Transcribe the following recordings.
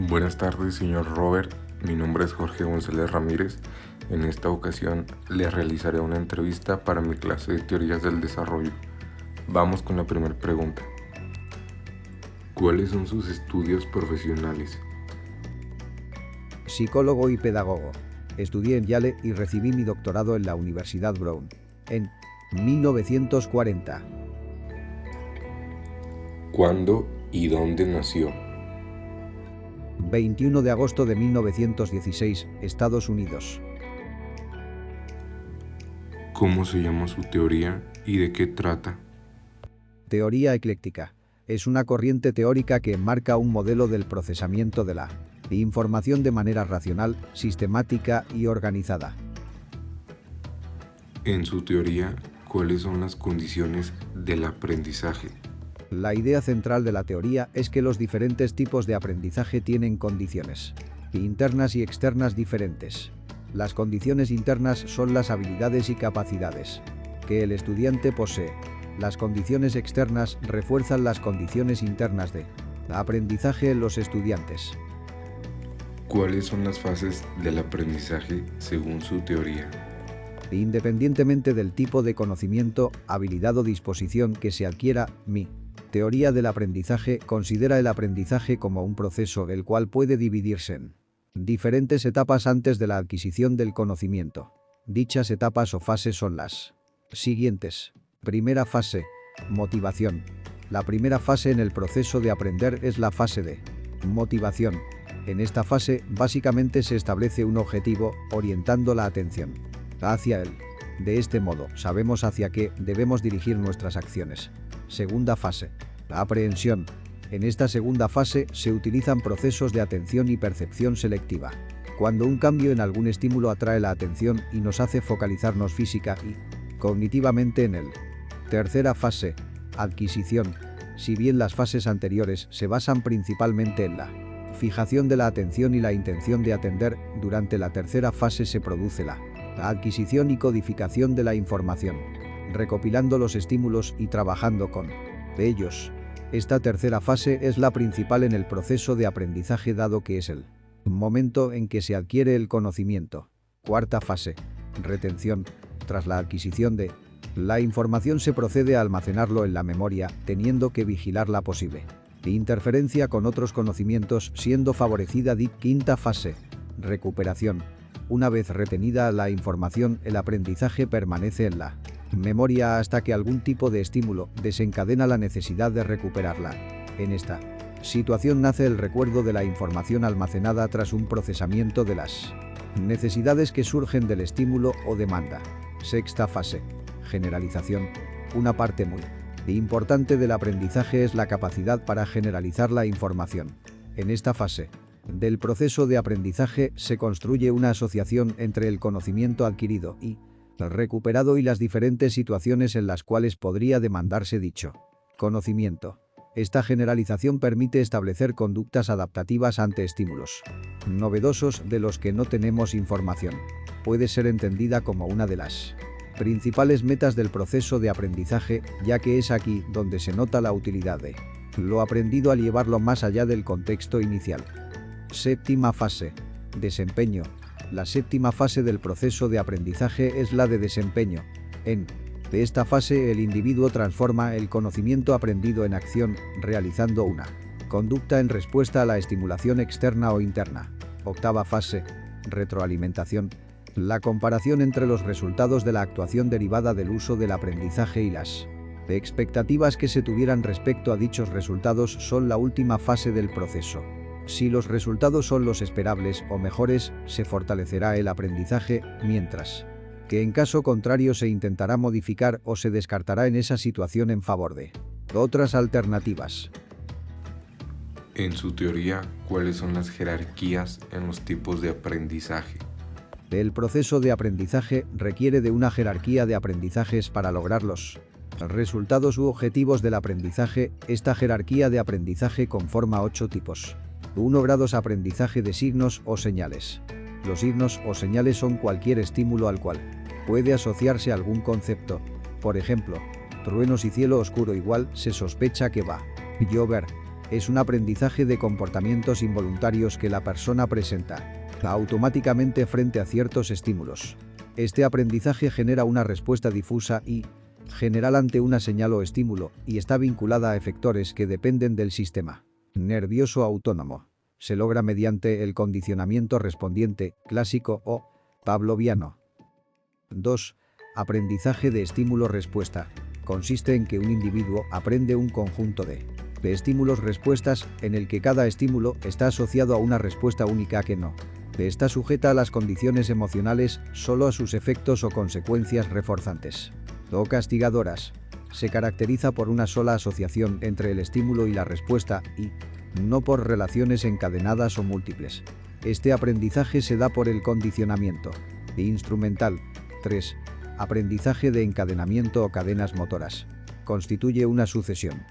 Buenas tardes, señor Robert. Mi nombre es Jorge González Ramírez. En esta ocasión le realizaré una entrevista para mi clase de Teorías del Desarrollo. Vamos con la primera pregunta. ¿Cuáles son sus estudios profesionales? Psicólogo y pedagogo. Estudié en Yale y recibí mi doctorado en la Universidad Brown en 1940. ¿Cuándo y dónde nació? 21 de agosto de 1916, Estados Unidos. ¿Cómo se llama su teoría y de qué trata? Teoría ecléctica. Es una corriente teórica que enmarca un modelo del procesamiento de la información de manera racional, sistemática y organizada. En su teoría, ¿cuáles son las condiciones del aprendizaje? La idea central de la teoría es que los diferentes tipos de aprendizaje tienen condiciones internas y externas diferentes. Las condiciones internas son las habilidades y capacidades que el estudiante posee. Las condiciones externas refuerzan las condiciones internas de aprendizaje en los estudiantes. ¿Cuáles son las fases del aprendizaje según su teoría? Independientemente del tipo de conocimiento, habilidad o disposición que se adquiera, mi teoría del aprendizaje considera el aprendizaje como un proceso el cual puede dividirse en diferentes etapas antes de la adquisición del conocimiento. Dichas etapas o fases son las siguientes. Primera fase, motivación. La primera fase en el proceso de aprender es la fase de motivación. En esta fase, básicamente se establece un objetivo, orientando la atención hacia él. De este modo, sabemos hacia qué debemos dirigir nuestras acciones. Segunda fase, la aprehensión. En esta segunda fase se utilizan procesos de atención y percepción selectiva. Cuando un cambio en algún estímulo atrae la atención y nos hace focalizarnos física y cognitivamente en él. Tercera fase, adquisición. Si bien las fases anteriores se basan principalmente en la fijación de la atención y la intención de atender, durante la tercera fase se produce la adquisición y codificación de la información, recopilando los estímulos y trabajando con ellos. Esta tercera fase es la principal en el proceso de aprendizaje dado que es el momento en que se adquiere el conocimiento. Cuarta fase, retención. Tras la adquisición de la información se procede a almacenarlo en la memoria, teniendo que vigilar la posible interferencia con otros conocimientos, siendo favorecida quinta fase, recuperación. Una vez retenida la información, el aprendizaje permanece en la memoria hasta que algún tipo de estímulo desencadena la necesidad de recuperarla. En esta situación nace el recuerdo de la información almacenada tras un procesamiento de las necesidades que surgen del estímulo o demanda. Sexta fase, generalización. Una parte muy importante del aprendizaje es la capacidad para generalizar la información. En esta fase del proceso de aprendizaje se construye una asociación entre el conocimiento adquirido y recuperado y las diferentes situaciones en las cuales podría demandarse dicho conocimiento. Esta generalización permite establecer conductas adaptativas ante estímulos novedosos de los que no tenemos información. Puede ser entendida como una de las principales metas del proceso de aprendizaje, ya que es aquí donde se nota la utilidad de lo aprendido al llevarlo más allá del contexto inicial. Séptima fase, desempeño. La séptima fase del proceso de aprendizaje es la de desempeño. En esta fase el individuo transforma el conocimiento aprendido en acción, realizando una conducta en respuesta a la estimulación externa o interna. Octava fase, retroalimentación. La comparación entre los resultados de la actuación derivada del uso del aprendizaje y las expectativas que se tuvieran respecto a dichos resultados son la última fase del proceso. Si los resultados son los esperables o mejores, se fortalecerá el aprendizaje, mientras que en caso contrario se intentará modificar o se descartará en esa situación en favor de otras alternativas. En su teoría, ¿cuáles son las jerarquías en los tipos de aprendizaje? El proceso de aprendizaje requiere de una jerarquía de aprendizajes para lograr los resultados u objetivos del aprendizaje. Esta jerarquía de aprendizaje conforma 8 tipos. 1. Grados aprendizaje de signos o señales. Los signos o señales son cualquier estímulo al cual puede asociarse algún concepto. Por ejemplo, truenos y cielo oscuro igual, se sospecha que va a llover. Es un aprendizaje de comportamientos involuntarios que la persona presenta automáticamente frente a ciertos estímulos. Este aprendizaje genera una respuesta difusa y general ante una señal o estímulo y está vinculada a efectores que dependen del sistema nervioso autónomo. Se logra mediante el condicionamiento respondiente, clásico o pavloviano. 2. Aprendizaje de estímulo-respuesta. Consiste en que un individuo aprende un conjunto de estímulos-respuestas en el que cada estímulo está asociado a una respuesta única que no está sujeta a las condiciones emocionales, solo a sus efectos o consecuencias reforzantes o castigadoras. Se caracteriza por una sola asociación entre el estímulo y la respuesta y no por relaciones encadenadas o múltiples. Este aprendizaje se da por el condicionamiento instrumental. 3. Aprendizaje de encadenamiento o cadenas motoras. Constituye una sucesión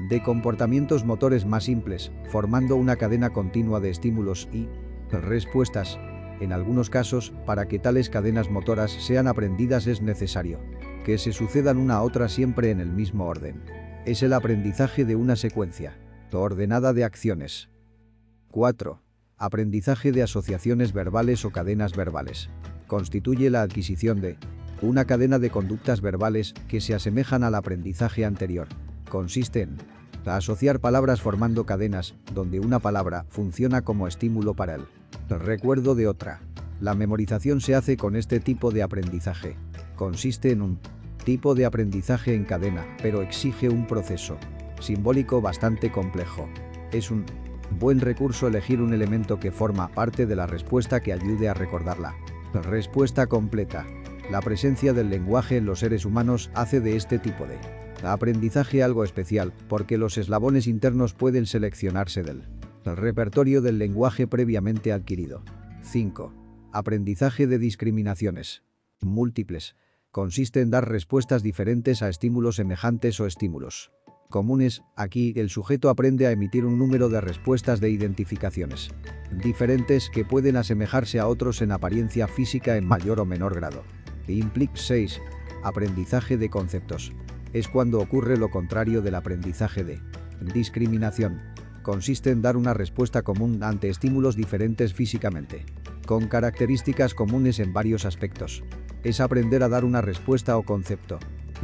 de comportamientos motores más simples, formando una cadena continua de estímulos y respuestas. En algunos casos, para que tales cadenas motoras sean aprendidas es necesario que se sucedan una a otra siempre en el mismo orden. Es el aprendizaje de una secuencia ordenada de acciones. 4. Aprendizaje de asociaciones verbales o cadenas verbales. Constituye la adquisición de una cadena de conductas verbales que se asemejan al aprendizaje anterior. Consiste en asociar palabras formando cadenas, donde una palabra funciona como estímulo para el recuerdo de otra. La memorización se hace con este tipo de aprendizaje. Consiste en un tipo de aprendizaje en cadena, pero exige un proceso simbólico bastante complejo. Es un buen recurso elegir un elemento que forma parte de la respuesta que ayude a recordarla. Respuesta completa. La presencia del lenguaje en los seres humanos hace de este tipo de aprendizaje algo especial, porque los eslabones internos pueden seleccionarse del repertorio del lenguaje previamente adquirido. 5. Aprendizaje de discriminaciones múltiples. Consiste en dar respuestas diferentes a estímulos semejantes o estímulos comunes. Aquí el sujeto aprende a emitir un número de respuestas de identificaciones diferentes que pueden asemejarse a otros en apariencia física en mayor o menor grado. Implica 6. Aprendizaje de conceptos. Es cuando ocurre lo contrario del aprendizaje de discriminación. Consiste en dar una respuesta común ante estímulos diferentes físicamente, con características comunes en varios aspectos. Es aprender a dar una respuesta o concepto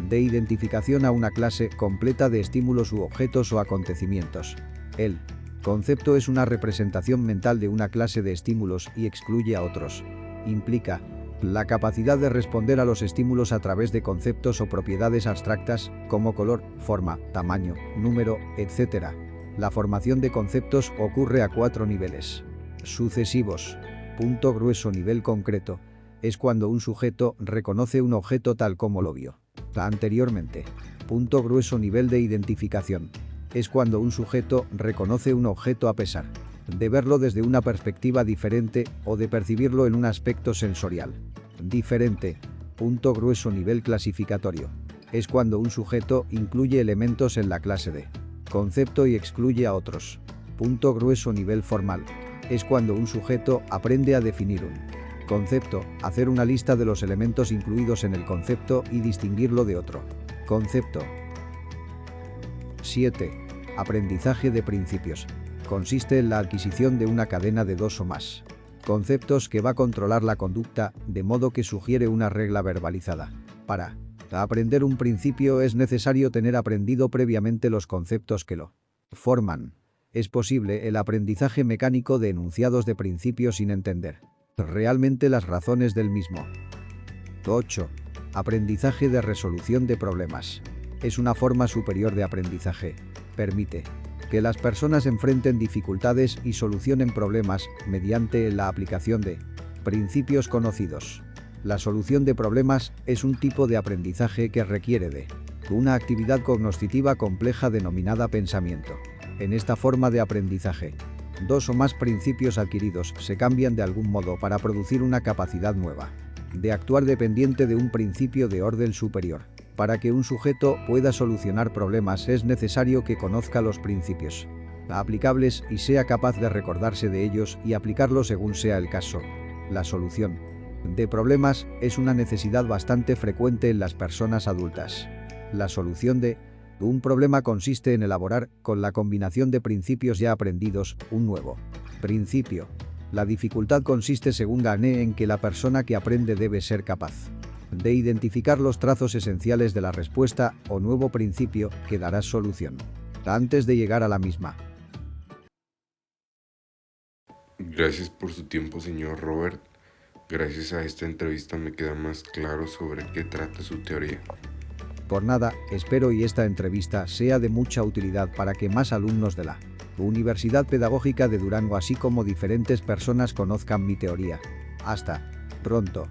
de identificación a una clase completa de estímulos u objetos o acontecimientos. El concepto es una representación mental de una clase de estímulos y excluye a otros. Implica la capacidad de responder a los estímulos a través de conceptos o propiedades abstractas, como color, forma, tamaño, número, etc. La formación de conceptos ocurre a 4 niveles sucesivos. Punto grueso. Nivel concreto. Es cuando un sujeto reconoce un objeto tal como lo vio anteriormente. Punto grueso. Nivel de identificación. Es cuando un sujeto reconoce un objeto a pesar de verlo desde una perspectiva diferente o de percibirlo en un aspecto sensorial diferente. Punto grueso. Nivel clasificatorio. Es cuando un sujeto incluye elementos en la clase de concepto y excluye a otros. Punto grueso. Nivel formal. Es cuando un sujeto aprende a definir un concepto, hacer una lista de los elementos incluidos en el concepto y distinguirlo de otro concepto. 7. Aprendizaje de principios. Consiste en la adquisición de una cadena de 2 o más conceptos que va a controlar la conducta, de modo que sugiere una regla verbalizada. Para aprender un principio es necesario tener aprendido previamente los conceptos que lo forman. Es posible el aprendizaje mecánico de enunciados de principios sin entender realmente las razones del mismo. 8. Aprendizaje de resolución de problemas. Es una forma superior de aprendizaje. Permite que las personas enfrenten dificultades y solucionen problemas mediante la aplicación de principios conocidos. La solución de problemas es un tipo de aprendizaje que requiere de una actividad cognoscitiva compleja denominada pensamiento. En esta forma de aprendizaje, 2 o más principios adquiridos se cambian de algún modo para producir una capacidad nueva de actuar dependiente de un principio de orden superior. Para que un sujeto pueda solucionar problemas es necesario que conozca los principios aplicables y sea capaz de recordarse de ellos y aplicarlos según sea el caso. La solución de problemas es una necesidad bastante frecuente en las personas adultas. La solución de Un problema consiste en elaborar, con la combinación de principios ya aprendidos, un nuevo principio. La dificultad consiste, según Gane, en que la persona que aprende debe ser capaz de identificar los trazos esenciales de la respuesta o nuevo principio que dará solución, antes de llegar a la misma. Gracias por su tiempo, señor Robert. Gracias a esta entrevista me queda más claro sobre qué trata su teoría. Por nada, espero y esta entrevista sea de mucha utilidad para que más alumnos de la Universidad Pedagógica de Durango, así como diferentes personas, conozcan mi teoría. Hasta pronto.